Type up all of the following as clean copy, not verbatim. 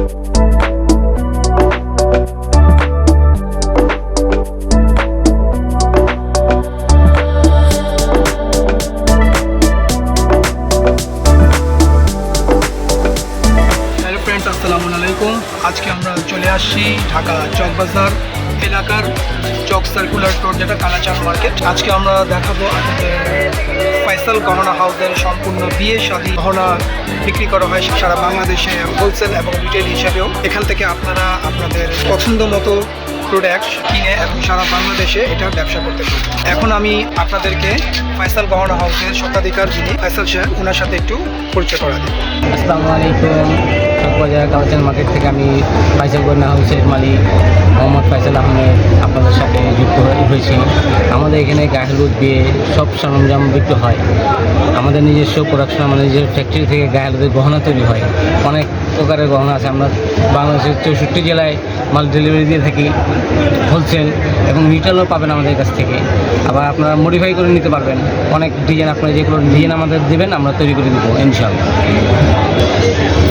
আসসালামু আলাইকুম। আজকে আমরা চলে আসছি ঢাকা চকবাজার এলাকার চক সার্কুলার রোড, যেটা কালাচাঁদ মার্কেট। আজকে আমরা দেখাবো আমাদের ফয়সাল গহনা হাউসের সম্পূর্ণ বিয়ে শাদী গহনা বিক্রি করা হয় সারা বাংলাদেশে হোলসেল এবং রিটেল হিসাবেও। এখান থেকে আপনারা আপনাদের পছন্দ মতো প্রোডাক্ট কিনে এবং সারা বাংলাদেশে এটা ব্যবসা করতে পারেন। এখন আমি আপনাদেরকে ফয়সাল গহনা হাউসের স্বত্বাধিকার যিনি ফয়সাল সাহেব, ওনার সাথে একটু পরিচয় করা দিই। আসসালামু আলাইকুম। চকবাজার কালাচাঁদ মার্কেট থেকে আমি ফয়সাল গহনা হাউসের মালিক মোহাম্মদ ফয়সাল আহমেদ আপনাদের সাথে যুক্ত হয়েছি। আমাদের এখানে গায়ে হলুদ, বিয়ে সব সরঞ্জাম বিক্রি হয়। আমাদের নিজস্ব প্রোডাকশন, আমাদের নিজের ফ্যাক্টরি থেকে গায়ে হলুদের গহনা তৈরি হয়। অনেক প্রকারের গহনা আছে। আমরা বাংলাদেশের 64 জেলায় মাল ডেলিভারি দিয়ে থাকি, হোলসেল এবং রিটেলও পাবেন আমাদের কাছ থেকে। আবার আপনারা মডিফাই করে নিতে পারবেন। অনেক ডিজাইন, আপনারা যেগুলো ডিজাইন আমাদের দেবেন আমরা তৈরি করে দেবো ইনশাআল্লাহ।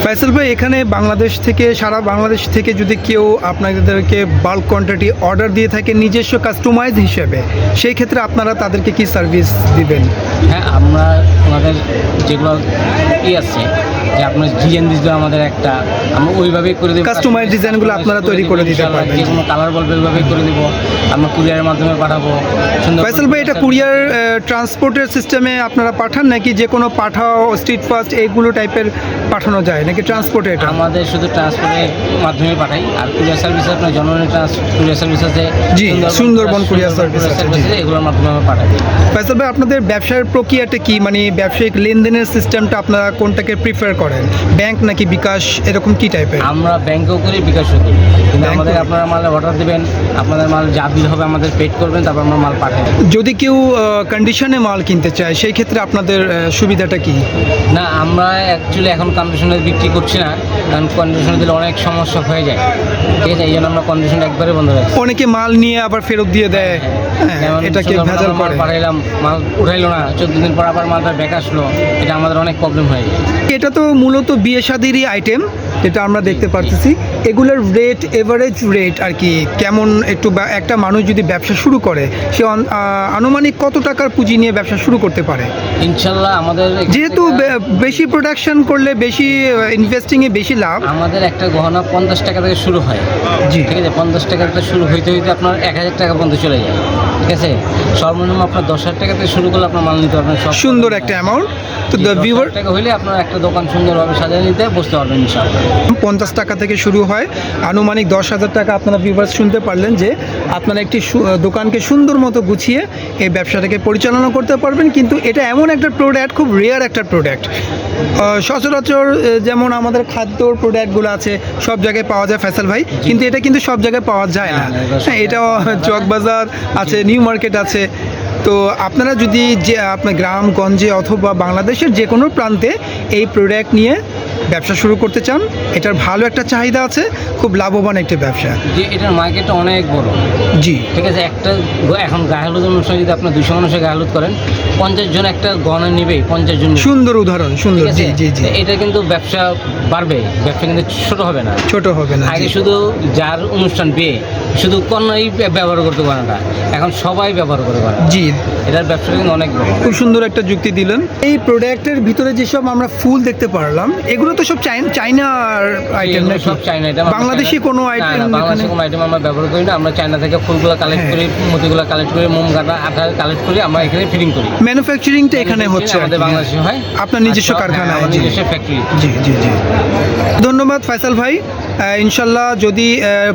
ফয়সাল ভাই, এখানে বাংলাদেশ থেকে, সারা বাংলাদেশ থেকে যদি কেউ আপনাদেরকে বাল্ক কোয়ান্টিটি অর্ডার দিয়ে থাকে নিজস্ব কাস্টমাইজ হিসেবে, সেই ক্ষেত্রে আপনারা তাদেরকে কি সার্ভিস দিবেন? হ্যাঁ, আমরা ওনাদের যেগুলো আছে যে আপনার ডিজাইন দিলে আমাদের একটা আমরা ওইভাবেই করে দেবো। কাস্টমাইজ ডিজাইনগুলো আপনারা তৈরি করে দিতে পারবেন। যে কোনো কালার বলবে ওইভাবেই করে দেবো। আমরা কুরিয়ারের মাধ্যমে পাঠাবো। ফয়সাল ভাই, এটা কুরিয়ার ট্রান্সপোর্টের সিস্টেমে আপনারা পাঠান নাকি যে কোনো পাঠাও, স্ট্রিট ফাস্ট এইগুলো টাইপের পাঠানো যায় নাকি ট্রান্সপোর্টে? এটা আমাদের শুধু ট্রান্সপোর্টের মাধ্যমে পাঠাই। আর কুরিয়ার সার্ভিস আপনার জনগণের কুরিয়ার সার্ভিস আছে, জি, সুন্দরবন কুরিয়ার সার্ভিস আছে, এগুলোর মাধ্যমে আমরা পাঠাই। ফয়সাল ভাই, আপনাদের ব্যবসার প্রক্রিয়াটা কি? মানে ব্যবসায়িক লেনদেনের সিস্টেমটা আপনারা কোনটাকে প্রিফার করেন, ব্যাংক নাকি বিকাশ, এরকম কি টাইপের? আমরা ব্যাংকেও করি, বিকাশও করি। কিন্তু আমাদের আপনারা মাল অর্ডার দেবেন, আপনাদের মাল যা বিল হবে আমাদের পেড করবেন, তারপর আমরা মাল পাঠাই। যদি কেউ কন্ডিশনে মাল কিনতে চায় সেই ক্ষেত্রে আপনাদের সুবিধাটা কি? না, আমরা অ্যাকচুয়ালি এখন কন্ডিশনে বিক্রি করছি না, কারণ কন্ডিশনে দিলে অনেক সমস্যা হয়ে যায়। ঠিক আছে, এই জন্য আমরা কন্ডিশন একবারে বন্ধ রাখছি। অনেকে মাল নিয়ে আবার ফেরত দিয়ে দেয়, এটাকে ভেজাল করে। পাঠাইলাম, মাল উঠাইলো না, 14 দিন পর আবার মালটা ব্যাক আসলো, এটা আমাদের অনেক প্রবলেম হয়ে যায়। এটা তো মূলত বিয়ে শাদিরই আইটেম, যেটা আমরা দেখতে পারতেছি। এগুলোর রেট, এভারেজ রেট আর কি কেমন? একটু একটা মানুষ যদি ব্যবসা শুরু করে, সে আনুমানিক কত টাকার পুঁজি নিয়ে ব্যবসা শুরু করতে পারে? ইনশাল্লাহ আমাদের যেহেতু বেশি প্রোডাকশন করলে বেশি ইনভেস্টিংয়ে বেশি লাভ। আমাদের একটা গহনা 50 টাকা থেকে শুরু হয়। জি, ঠিক আছে, 50 টাকা থেকে শুরু হইতে হইতে আপনার 1000 টাকা পর্যন্ত চলে যায়। ঠিক আছে, সর্বনিম্ন আপনার 10,000 টাকা থেকে শুরু করলে আপনার মাল নিতে পারবেন। সুন্দর একটা অ্যামাউন্ট। তো 10,000 টাকা হইলে আপনার একটা দোকান সুন্দরভাবে সাজিয়ে নিতে বসতে পারবেন ইনশাআল্লাহ। 50 টাকা থেকে শুরু হয়, আনুমানিক 10,000 টাকা। আপনারা ভিউয়ার্স শুনতে পারলেন যে আপনারা একটি দোকানকে সুন্দর মতো গুছিয়ে এই ব্যবসাটাকে পরিচালনা করতে পারবেন। কিন্তু এটা এমন একটা প্রোডাক্ট, খুব রেয়ার একটা প্রোডাক্ট। সচরাচর যেমন আমাদের খাদ্যর প্রোডাক্টগুলো আছে সব জায়গায় পাওয়া যায় ফয়সাল ভাই, কিন্তু এটা কিন্তু সব জায়গায় পাওয়া যায় না। হ্যাঁ, এটাও চকবাজার আছে, নিউ মার্কেট আছে। তো আপনারা যদি যে আপনার গ্রামগঞ্জে অথবা বাংলাদেশের যে কোনো প্রান্তে এই প্রোডাক্ট নিয়ে ব্যবসা শুরু করতে চান, এটার ভালো একটা চাহিদা আছে, খুব লাভবান একটা ব্যবসা। যে এটার মার্কেটটা অনেক বড়। জি, ঠিক আছে। একটা এখন গায়ে হলুদ অনুষ্ঠানে যদি আপনার 200 মানুষের গায়ে হলুদ করেন, 50 জন একটা গহনা নেবেই, 50 জন। সুন্দর উদাহরণ, সুন্দর। জি জি জি, এটা কিন্তু ব্যবসা বাড়বে, ব্যবসা কিন্তু ছোট হবে না, ছোট হবে না। আগে শুধু যার অনুষ্ঠান বিয়ে শুধু কন্যাই ব্যবহার করতে পারে না, এখন সবাই ব্যবহার করে পারে। জি, এটার ব্যবসা কিন্তু অনেক বড়। খুব সুন্দর একটা যুক্তি দিলেন। এই প্রোডাক্টের ভিতরে যেসব আমরা ফুল দেখতে পারলাম, এগুলো তো সব চাইনার আইটেম নাকি? সব চাইনা। এটা বাংলাদেশি কোনো আইটেম? বাংলাদেশি কোনো আইটেম আমরা ব্যবহার করি না। আমরা চায়না থেকে ফুলগুলো কালেক্ট করি, মতিগুলো কালেক্ট করি, মোম গাঁদা আঠা কালেক্ট করি, আমরা এখানে ফিটিং করি। ম্যানুফ্যাকচারিংটা এখানে হচ্ছে আমাদের বাংলাদেশে হয়, আপনার নিজস্ব কারখানা, নিজস্ব ফ্যাক্টরি। জি জি জি, ধন্যবাদ ফয়সাল ভাই। ইনশাল্লাহ যদি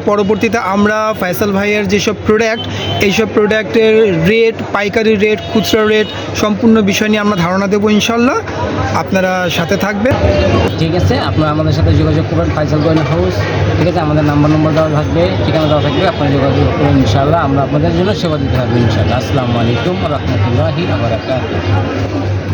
পরবর্তীতে আমরা ফয়সাল ভাইয়ের যেসব প্রোডাক্ট, এইসব প্রোডাক্টের রেট, পাইকারি রেট, খুচরা রেট, সম্পূর্ণ বিষয় নিয়ে আমরা ধারণা দেবো ইনশাল্লাহ। আপনারা সাথে থাকবেন। ঠিক আছে, আপনারা আমাদের সাথে যোগাযোগ করবেন ফয়সাল গহনা হাউস। ঠিক আছে, আমাদের নম্বর দেওয়া থাকবে, ঠিকানা দেওয়া থাকবে, আপনারা যোগাযোগ করবেন ইনশাআল্লাহ। আমরা আপনাদের জন্য সেবা দিতে থাকবো ইনশাআল্লাহ। আসসালামু আলাইকুম ওয়া রাহমাতুল্লাহি ওয়া বারাকাতুহু।